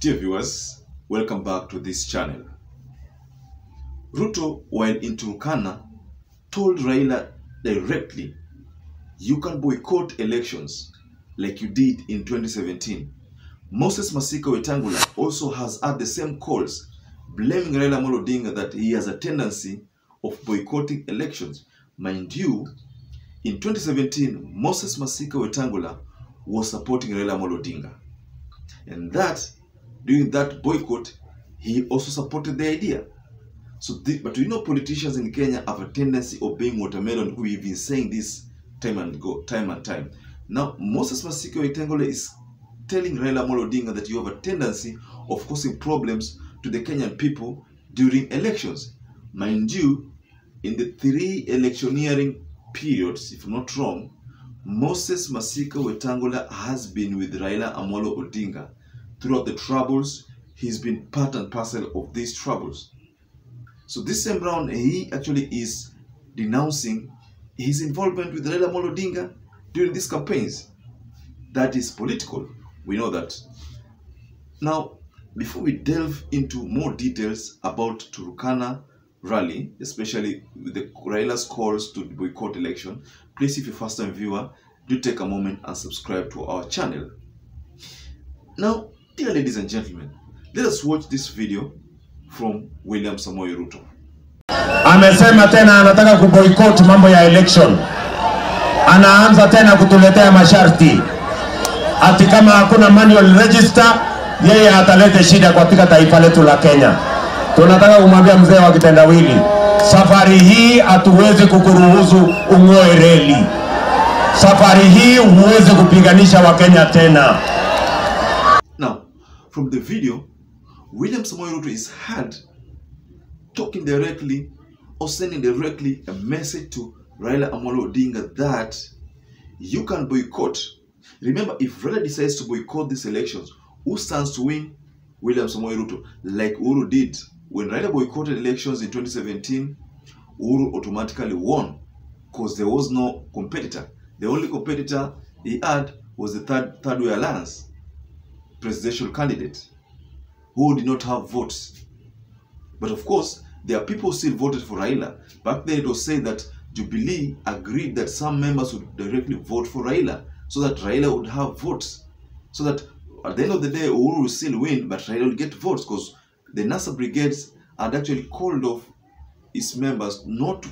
Dear viewers, welcome back to this channel. RUTO, while in TURKANA, told RAILA directly, you can boycott elections like you did in 2017. Moses Masika WETANGULA also has had the same calls, blaming RAILA ODINGA that he has a tendency of boycotting elections. Mind you, in 2017, Moses Masika WETANGULA was supporting RAILA ODINGA. And that, during that boycott, he also supported the idea. But you know, politicians in Kenya have a tendency of being watermelon. We've been saying this time and time. Now, Moses Masika WETANGULA is telling RAILA ODINGA that you have a tendency of causing problems to the Kenyan people during elections. Mind you, in the 3 electioneering periods, if I'm not wrong, Moses Masika WETANGULA has been with RAILA ODINGA. Throughout the troubles, he's been part and parcel of these troubles. So this same round, he actually is denouncing his involvement with RAILA ODINGA during these campaigns. That is political. We know that. Now, before we delve into more details about TURKANA rally, especially with the RAILA's calls to boycott election, please, if you're a first-time viewer, do take a moment and subscribe to our channel. Now, dear ladies and gentlemen, let us watch this video from William Samoei Ruto. Amesema tena anataka kuboycott mambo ya election. Anaanza tena kutuletea masharti. Ati kama hakuna manual register, yeye atalete shida katika taifa letu la Kenya. Tunataka kumwambia mzee wa kitendawili, safari hii hatuwezi kukuruhusu ung'oe reli. Safari hii huwezi kupiganisha wa Kenya tena. Now, from the video, William Samoei Ruto is heard talking directly or sending directly a message to RAILA ODINGA that you can boycott. Remember, if RAILA decides to boycott these elections, who stands to win? William Samoei Ruto. Like Uhuru did. When RAILA boycotted elections in 2017, Uhuru automatically won because there was no competitor. The only competitor he had was the third way alliance presidential candidate who did not have votes. But of course, there are people who still voted for RAILA. Back then it was said that Jubilee agreed that some members would directly vote for RAILA so that RAILA would have votes. So that at the end of the day, Uhuru will still win, but RAILA will get votes because the NASA brigades had actually called off its members not to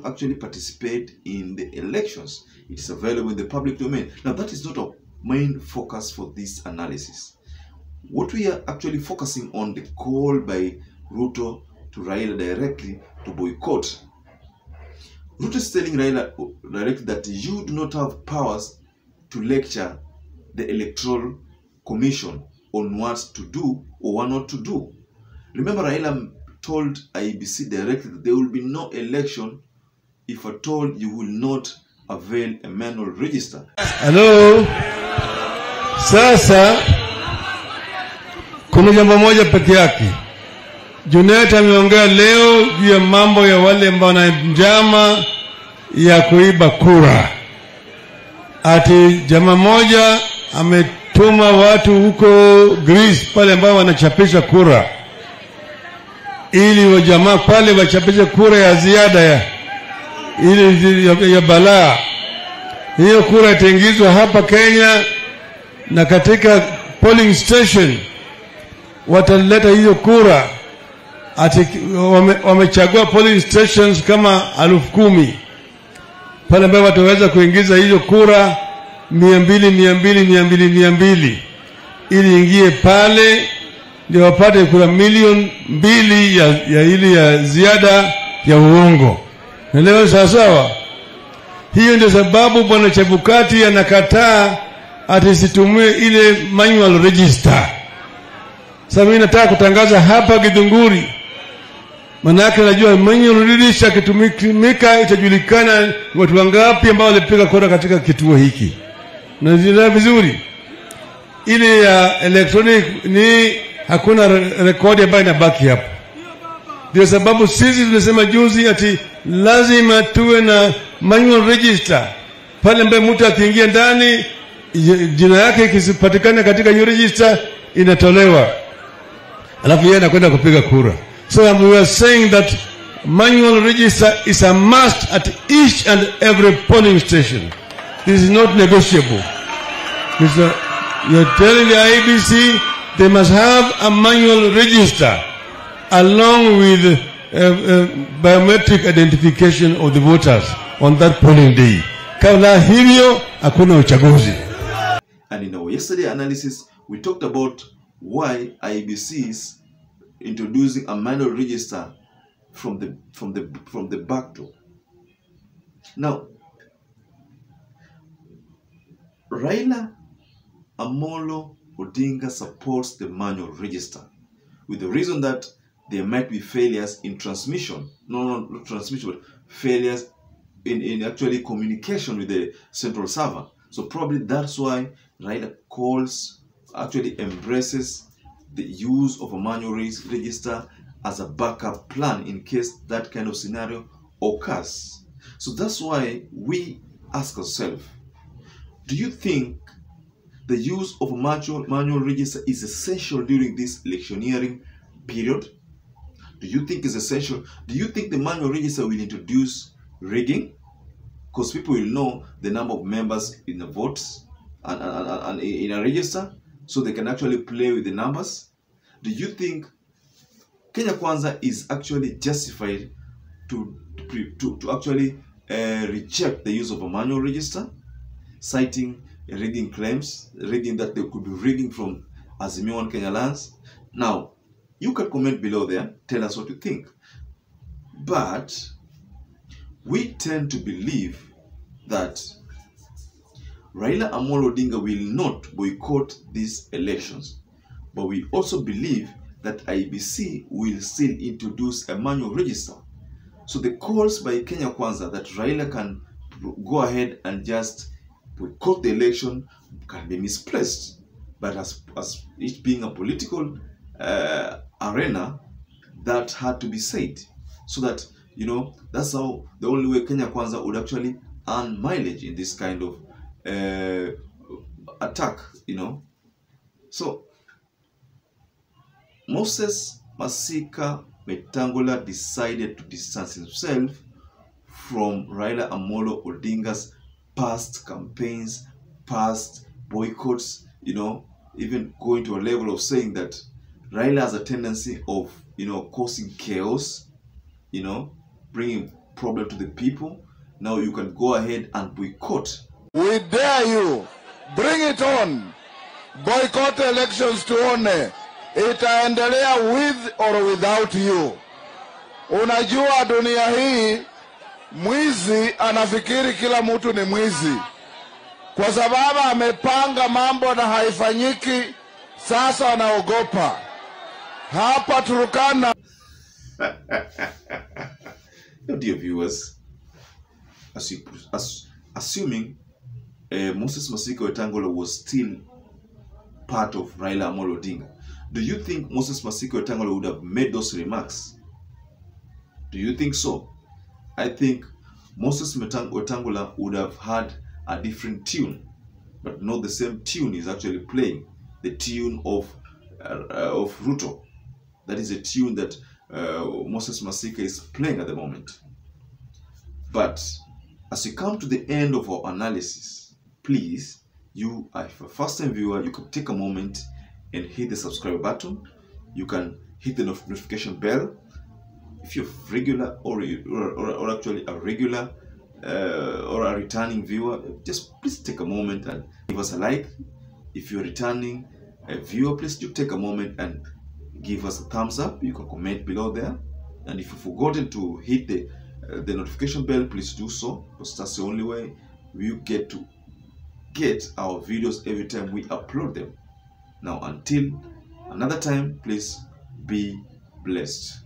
actually participate in the elections. It is available in the public domain. Now, that is not a main focus for this analysis. What we are actually focusing on, the call by Ruto to RAILA directly to boycott. Ruto is telling RAILA directly that you do not have powers to lecture the Electoral Commission on what to do or what not to do. Remember, RAILA told IEBC directly that there will be no election if at all you will not avail a manual register. Hello. Sasa kuna jambo moja peke yake. Junet ameongea leo juu ya mambo ya wale ambao wana njama ya kuiba kura. Ati jamaa moja ametuma watu huko Greece pale ambao wanachapisha kura, ili wajamaa pale wachapishe kura ya ziada ili ya balaa. Hiyo kura itaingizwa hapa Kenya, na katika polling station wataleta hiyo kura. Ati wamechagua polling stations kama 10,000 pale ambapo wataweza kuingiza hiyo kura 200 ili ingie pale, ndio wapate kura 2,000,000 ya ili ya ziada ya uongo. Naelewa sawa? Hiyo ndio sababu bwana Chebukati anakataa atisitumie ile manual register. Sasa mimi nataka kutangaza hapa Githunguri, manake najua manual register kitumika itajulikana watu wangapi ambao walipiga kura katika kituo hiki. Naelewa vizuri. Ile ya electronic ni hakuna rekodi ambayo inabaki hapo. Ndio sababu sisi tunasema juzi ati lazima tuwe na manual register. Pale ambapo mtu akiingia ndani jina yake ikisipatikana katika hiyo register inatolewa, alafu yeye anakwenda kupiga kura. So we are saying that manual register is a must at each and every polling station. This is not negotiable. You're telling the IEBC they must have a manual register along with biometric identification of the voters on that polling day. Kabla hivyo hakuna uchaguzi. And in our yesterday analysis, we talked about why IEBC is introducing a manual register from the back door. Now, Raila Amolo Odinga supports the manual register with the reason that there might be failures in transmission. Not transmission, but failures in actually communication with the central server. So probably that's why Raila actually embraces the use of a manual register as a backup plan in case that kind of scenario occurs. So that's why we ask ourselves, do you think the use of a manual register is essential during this electioneering period? Do you think it's essential? Do you think the manual register will introduce rigging? Because people will know the number of members in the votes and in a register, so they can actually play with the numbers. Do you think Kenya Kwanza is actually justified to actually reject the use of a manual register, citing rigging claims, rigging that they could be rigging from Azimio One Kenya lands? Now, you can comment below there, tell us what you think. But we tend to believe that Raila Amolo Odinga will not boycott these elections, but we also believe that IEBC will still introduce a manual register. So the calls by Kenya Kwanza that Raila can go ahead and just boycott the election can be misplaced. But as it being a political arena, that had to be said, so that, you know, that's how the only way Kenya Kwanza would actually earn mileage in this kind of attack, you know. So Moses Masika Wetangula decided to distance himself from Raila Amolo Odinga's past campaigns, past boycotts, you know, even going to a level of saying that Raila has a tendency of, you know, causing chaos, you know, bringing problem to the people. Now you can go ahead and boycott. We dare you. Bring it on. Boycott elections tuone. Itaendelea with or without you. Unajua dunia hii, mwizi anafikiri kila mtu ni mwizi. Kwa sababu amepanga mambo na haifanyiki, sasa anaogopa. Hapa Turkana. Now, dear viewers, assuming Moses Masika Wetangula was still part of Raila Amolo Odinga, do you think Moses Masika Wetangula would have made those remarks? Do you think so? I think Moses Wetangula would have had a different tune, but not the same tune he's actually playing. The tune of RUTO. That is a tune that Moses Masika is playing at the moment. But as we come to the end of our analysis, please, you are a first-time viewer, you can take a moment and hit the subscribe button. You can hit the notification bell. If you're regular or actually a regular or a returning viewer, just please take a moment and give us a like. If you're returning a viewer, please do take a moment and give us a thumbs up. You can comment below there. And if you've forgotten to hit the notification bell, please do so, because that's the only way you get to get our videos every time we upload them. Now, until another time, please be blessed.